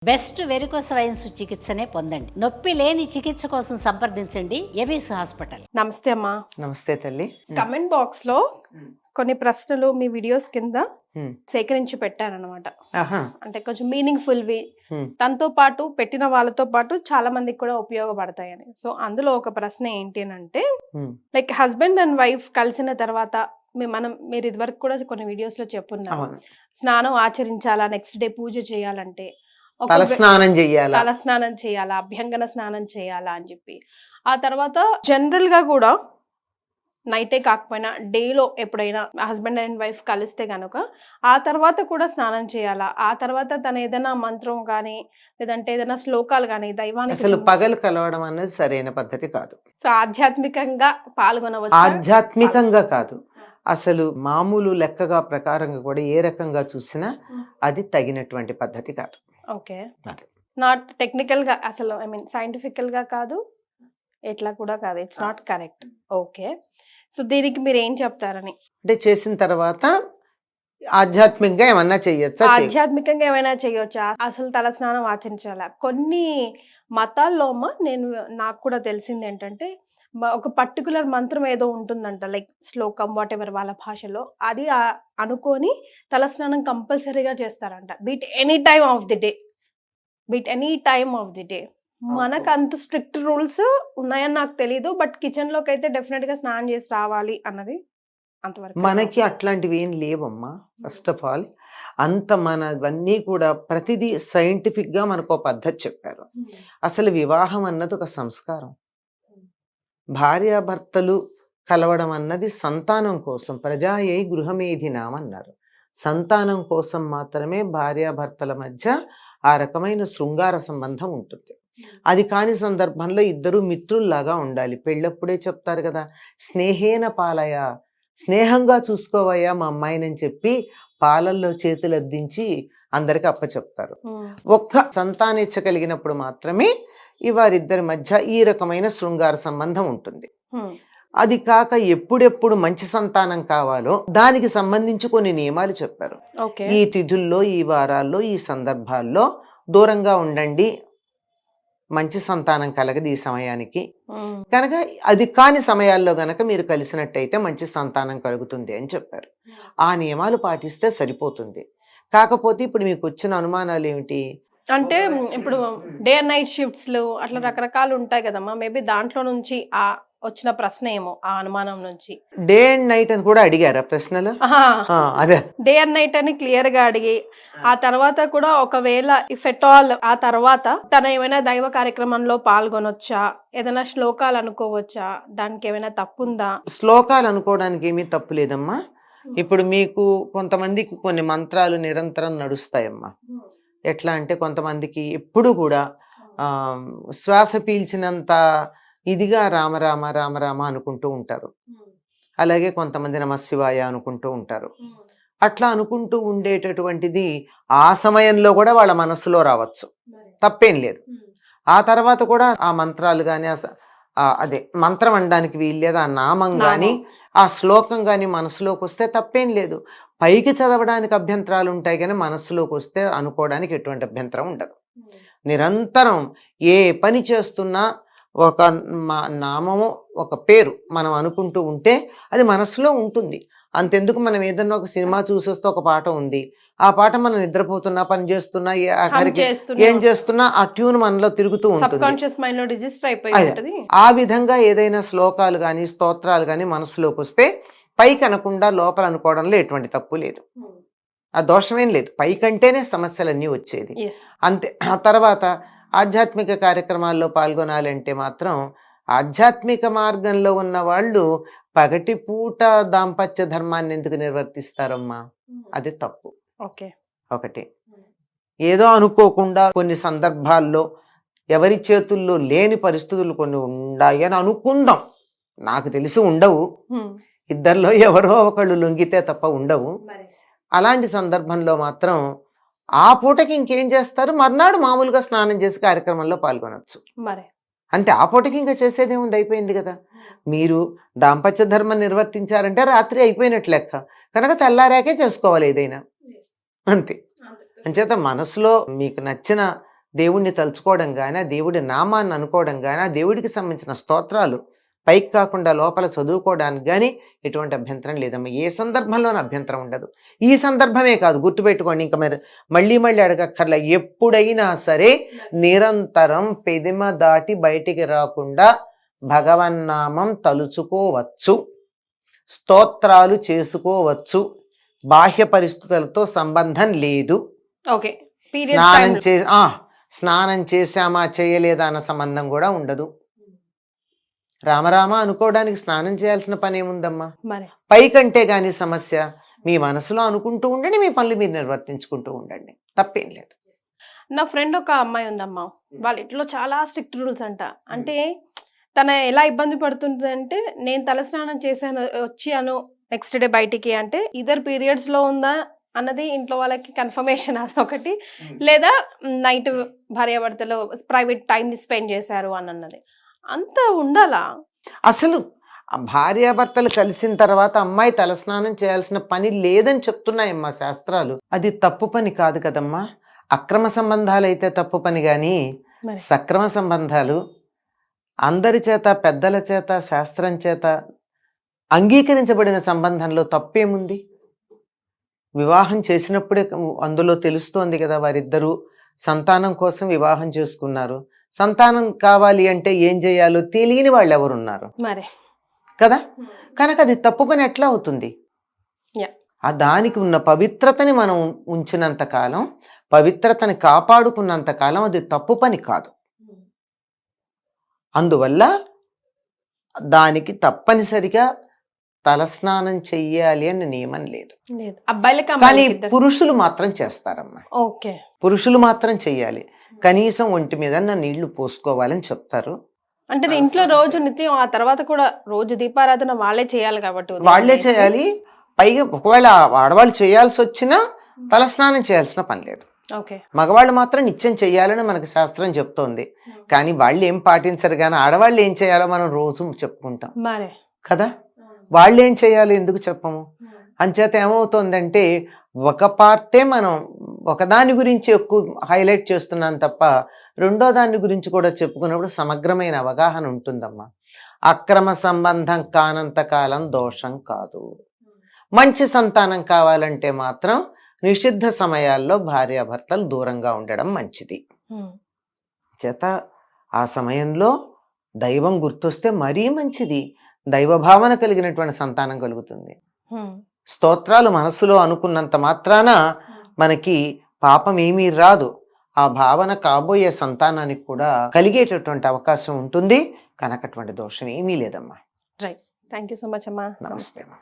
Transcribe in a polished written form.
Best varicose veins చికిత్సనే పొందండి. నొప్పి లేని చికిత్స కోసం సంప్రదించండి ఎవిస్ హాస్పిటల్. నమస్తే అమ్మా. నమస్తే తల్లి. కమెంట్ బాక్స్ లో కొన్ని ప్రశ్నలు మీ వీడియోస్ కింద సేకరించి పెట్టారనమాట. అంటే కొంచెం మీనింగ్ఫుల్ వి, తనతో పాటు పెట్టిన వాళ్ళతో పాటు చాలా మందికి కూడా ఉపయోగపడతాయని. సో అందులో ఒక ప్రశ్న ఏంటి అంటే, లైక్ హస్బెండ్ అండ్ వైఫ్ కలిసిన తర్వాత మీరు ఇదివరకు కూడా కొన్ని వీడియోస్ లో చెప్పున్నారు, స్నానం ఆచరించాలా, నెక్స్ట్ డే పూజ చేయాలంటే తలస్నానం చేయాలా, అభ్యంగన స్నానం చేయాలా అని చెప్పి. ఆ తర్వాత జనరల్ గా కూడా నైటే కాకపోయినా డేలో ఎప్పుడైనా హస్బెండ్ అండ్ వైఫ్ కలిస్తే కనుక ఆ తర్వాత కూడా స్నానం చేయాలా, ఆ తర్వాత తన ఏదైనా మంత్రం కానీ లేదంటే ఏదైనా శ్లోకాలు కానీ దైవానికి అసలు పగలు కలవడం అనేది సరైన పద్ధతి కాదు. సో ఆధ్యాత్మికంగా పాల్గొనవచ్చు. ఆధ్యాత్మికంగా కాదు, అసలు మామూలు లెక్కగా ప్రకారంగా కూడా ఏ రకంగా చూసినా అది తగినటువంటి పద్ధతి కాదు. ఓకే, నాట్ టెక్నికల్ గా, అసలు ఐ మీన్ సైంటిఫికల్ గా కాదు, ఎట్లా కూడా కాదు, it's not correct. Okay, so దీనికి మీరు ఏం చెప్తారని? అంటే చేసిన తర్వాత ఆధ్యాత్మికంగా ఏమన్నా చేయొచ్చా? ఆధ్యాత్మికంగా ఏమైనా చేయొచ్చా? అసలు తల స్నానం ఆచరించాలా? కొన్ని మతాల్లో నాకు కూడా తెలిసింది ఏంటంటే, ఒక పర్టికులర్ మంత్రం ఏదో ఉంటుందంట, లైక్ శ్లోకం వాట్ ఎవర్ వాళ్ళ భాషలో, అది అనుకొని తలస్నానం కంపల్సరీగా చేస్తారంట. Beat any time of the day. మనకు అంత స్ట్రిక్ట్ రూల్స్ ఉన్నాయని నాకు తెలీదు, బట్ కిచెన్ లోకి అయితే డెఫినెట్ గా స్నానం చేసి రావాలి అన్నది అంతవరకు. మనకి అట్లాంటివి ఏం లేవమ్మా. ఫస్ట్ ఆఫ్ ఆల్ అంత మనవన్నీ కూడా ప్రతిదీ సైంటిఫిక్ గా మనకు ఒక పద్ధతి చెప్పారు. అసలు వివాహం అన్నది ఒక సంస్కారం. భార్యాభర్తలు కలవడం అన్నది సంతానం కోసం, ప్రజాయై గృహమేధినాం అన్నారు. సంతానం కోసం మాత్రమే భార్యాభర్తల మధ్య ఆ రకమైన శృంగార సంబంధం ఉంటుంది. అది కాని సందర్భంలో ఇద్దరు మిత్రుల్లాగా ఉండాలి. పెళ్ళప్పుడే చెప్తారు కదా, స్నేహేన పాలయ, స్నేహంగా చూసుకోవయ్యా మా అమ్మాయినని చెప్పి పాలల్లో చేతులు అద్దించి అందరికి అప్పచెప్తారు. ఒక్క సంతానేచ్ఛ కలిగినప్పుడు మాత్రమే వారిద్దరి మధ్య ఈ రకమైన శృంగార సంబంధం ఉంటుంది. అది కాక ఎప్పుడెప్పుడు మంచి సంతానం కావాలో దానికి సంబంధించి కొన్ని నియమాలు చెప్పారు. ఈ తిథుల్లో, ఈ వారాల్లో, ఈ సందర్భాల్లో దూరంగా ఉండండి, మంచి సంతానం కలగదు ఈ సమయానికి. కనుక అది కాని సమయాల్లో గనక మీరు కలిసినట్టయితే మంచి సంతానం కలుగుతుంది అని చెప్పారు. ఆ నియమాలు పాటిస్తే సరిపోతుంది. కాకపోతే ఇప్పుడు మీకు వచ్చిన అనుమానాలు ఏమిటి అంటే, ఇప్పుడు డే అండ్ నైట్ షిఫ్ట్స్ అట్లా రకరకాలు ఉంటాయి కదమ్మా, మేబీ దాంట్లో నుంచి ఆ వచ్చిన ప్రశ్న ఏమో, ఆ అనుమానం నుంచి. డే అండ్ నైట్ అని కూడా అడిగారా ప్రశ్నలు? అదే డే అండ్ నైట్ అని క్లియర్ గా అడిగి, ఆ తర్వాత కూడా ఒకవేళ ఇఫ్ ఎట్ ఆల్ ఆ తర్వాత తన ఏమైనా దైవ కార్యక్రమంలో పాల్గొనొచ్చా, ఏదైనా శ్లోకాలు అనుకోవచ్చా, దానికి ఏమైనా తప్పుందా? శ్లోకాలు అనుకోవడానికి ఏమీ తప్పు లేదమ్మా. ఇప్పుడు మీకు కొంతమందికి కొన్ని మంత్రాలు నిరంతరం నడుస్తాయమ్మా. ఎట్లా అంటే, కొంతమందికి ఎప్పుడు కూడా శ్వాస పీల్చినంత ఇదిగా రామ రామ రామ రామ అనుకుంటూ ఉంటారు. అలాగే కొంతమంది నమశివాయ అనుకుంటూ ఉంటారు. అట్లా అనుకుంటూ ఉండేటటువంటిది ఆ సమయంలో కూడా వాళ్ళ మనస్సులో రావచ్చు, తప్పేం లేదు. ఆ తర్వాత కూడా ఆ మంత్రాలు కానీ, అదే మంత్రం అనడానికి వీల్లేదు, ఆ నామం కానీ ఆ శ్లోకం కానీ మనసులోకి వస్తే తప్పేం లేదు. పైకి చదవడానికి అభ్యంతరాలు ఉంటాయి కానీ మనస్సులోకి వస్తే అనుకోవడానికి ఎటువంటి అభ్యంతరం ఉండదు. నిరంతరం ఏ పని చేస్తున్నా ఒక నామము, ఒక పేరు మనం అనుకుంటూ ఉంటే అది మనసులో ఉంటుంది. అంతెందుకు, మనం ఏదన్నా ఒక సినిమా చూసేస్తే ఒక పాట ఉంది, ఆ పాట మనం నిద్రపోతున్నా, పని చేస్తున్నా, ఏం చేస్తున్నా ఆ ట్యూన్ మనలో తిరుగుతూ ఉంటుంది. ఆ విధంగా ఏదైనా శ్లోకాలు కానీ స్తోత్రాలు కానీ మనసులోకి వస్తే పైకి అనకుండా లోపల అనుకోవడంలో ఎటువంటి తప్పు లేదు, ఆ దోషమేం లేదు. పైకంటేనే సమస్యలన్నీ వచ్చేది అంతే. ఆ తర్వాత ఆధ్యాత్మిక కార్యక్రమాల్లో పాల్గొనాలంటే మాత్రం ఆధ్యాత్మిక మార్గంలో ఉన్న వాళ్ళు పగటిపూట దాంపత్య ధర్మాన్ని ఎందుకు నిర్వర్తిస్తారమ్మా? అది తప్పు. ఒకటి, ఏదో అనుకోకుండా కొన్ని సందర్భాల్లో ఎవరి చేతుల్లో లేని పరిస్థితులు కొన్ని ఉన్నాయి అని అనుకుందాం, నాకు తెలిసి ఉండవు, ఇద్దరిలో ఎవరో ఒకళ్ళు లొంగితే తప్ప ఉండవు. అలాంటి సందర్భంలో మాత్రం ఆ పూటకి ఇంకేం చేస్తారు, మర్నాడు మామూలుగా స్నానం చేసి కార్యక్రమంలో పాల్గొనవచ్చు. అంతే, ఆ పూటకి ఇంకా చేసేదేముంది, అయిపోయింది కదా. మీరు దాంపత్య ధర్మం నిర్వర్తించారంటే రాత్రి అయిపోయినట్లు లెక్క, కనుక తెల్లారాకే చేసుకోవాలి ఏదైనా, అంతే. అంచేత మనసులో మీకు నచ్చిన దేవుడిని తలుచుకోవడం కానీ, ఆ దేవుడి నామాన్ని అనుకోవడం కానీ, ఆ దేవుడికి సంబంధించిన స్తోత్రాలు పైకి కాకుండా లోపల చదువుకోవడానికి కానీ ఎటువంటి అభ్యంతరం లేదమ్మా. ఏ సందర్భంలోనూ అభ్యంతరం ఉండదు. ఈ సందర్భమే కాదు, గుర్తుపెట్టుకోండి. ఇంకా మరి మళ్ళీ అడగక్కర్లే. ఎప్పుడైనా సరే నిరంతరం పెదిమ దాటి బయటికి రాకుండా భగవన్నామం తలుచుకోవచ్చు, స్తోత్రాలు చేసుకోవచ్చు. బాహ్య పరిస్థితులతో సంబంధం లేదు. ఓకే. స్నానం చేశామా చేయలేదా అన్న సంబంధం కూడా ఉండదు. రామరామ అనుకోవడానికి స్నానం చేయాల్సిన పని ఏముందమ్మా? పైకంటే గాని సమస్య. మీ మనసులో అనుకుంటూ ఉండండి, మీ పనులు మీరు నిర్వర్తించుకుంటూ ఉండండి, తప్పేం లేదు. నా ఫ్రెండ్ ఒక అమ్మాయి ఉందమ్మా, వాళ్ళ ఇంట్లో చాలా స్ట్రిక్ట్ రూల్స్ అంట. అంటే తన ఎలా ఇబ్బంది పడుతుంది అంటే, నేను తలస్నానం చేశాను వచ్చాను నెక్స్ట్ డే బయటికి అంటే ఇద్దరు పీరియడ్స్ లో ఉందా అన్నది ఇంట్లో వాళ్ళకి కన్ఫర్మేషన్ అదొకటి, లేదా నైట్ భార్యాభర్తలు ప్రైవేట్ టైం స్పెండ్ చేశారు అని అన్నది. అంత ఉండాలా? అసలు భార్యాభర్తలు కలిసిన తర్వాత అమ్మాయి తలస్నానం చేయాల్సిన పని లేదని చెప్తున్నాయమ్మా శాస్త్రాలు. అది తప్పు పని కాదు కదమ్మా. అక్రమ సంబంధాలు అయితే తప్పు పని, కానీ సక్రమ సంబంధాలు అందరి చేత, పెద్దల చేత, శాస్త్రం చేత అంగీకరించబడిన సంబంధంలో తప్పేముంది? వివాహం చేసినప్పుడే అందులో తెలుస్తోంది కదా, వారిద్దరూ సంతానం కోసం వివాహం చేసుకున్నారు. సంతానం కావాలి అంటే ఏం చేయాలో తెలియని వాళ్ళు ఎవరున్నారు కదా. కనుక అది తప్పు పని ఎట్లా అవుతుంది? ఆ దానికి ఉన్న పవిత్రతని మనం ఉంచినంత కాలం, పవిత్రతని కాపాడుకున్నంత కాలం అది తప్పు పని కాదు. అందువల్ల దానికి తప్పనిసరిగా తలస్నానం చెయ్యాలి అని నియమం లేదు. కానీ పురుషులు మాత్రం చేస్తారమ్మా. పురుషులు మాత్రం చెయ్యాలి. కనీసం ఒంటి మీద నీళ్లు పోసుకోవాలని చెప్తారు. అంటే ఇంట్లో రోజు నిత్యం, ఆ తర్వాత కూడా రోజు దీపారాధన వాళ్ళే చేయాలి కాబట్టి వాళ్ళే చేయాలి. పైగా ఒకవేళ ఆడవాళ్ళు చేయాల్సి వచ్చినా తలస్నానం చేయాల్సిన పని లేదు. మగవాళ్ళు మాత్రం నిత్యం చెయ్యాలని మనకు శాస్త్రం చెప్తోంది. కానీ వాళ్ళు ఏం పాటించరు. కానీ ఆడవాళ్ళు ఏం చేయాలో మనం రోజు చెప్పుకుంటాం కదా. వాళ్ళు ఏం చేయాలో ఎందుకు చెప్పము? అంచేత ఏమవుతోందంటే ఒక పార్టే మనం ఒకదాని గురించి ఎక్కువ హైలైట్ చేస్తున్నాం తప్ప రెండో దాని గురించి కూడా చెప్పుకున్నప్పుడు సమగ్రమైన అవగాహన ఉంటుందమ్మా. అక్రమ సంబంధం కానంత కాలం దోషం కాదు. మంచి సంతానం కావాలంటే మాత్రం నిషిద్ధ సమయాల్లో భార్యాభర్తలు దూరంగా ఉండడం మంచిది. చేత ఆ సమయంలో దైవం గుర్తొస్తే మరీ మంచిది. దైవభావన కలిగినటువంటి సంతానం కలుగుతుంది. స్తోత్రాలు మనసులో అనుకున్నంత మాత్రాన మనకి పాపం ఏమీ రాదు. ఆ భావన కాబోయే సంతానానికి కూడా కలిగేటటువంటి అవకాశం ఉంటుంది. కనుక అటువంటి దోషం ఏమీ లేదమ్మా. Right. Thank you so much అమ్మా. నమస్తే అమ్మా.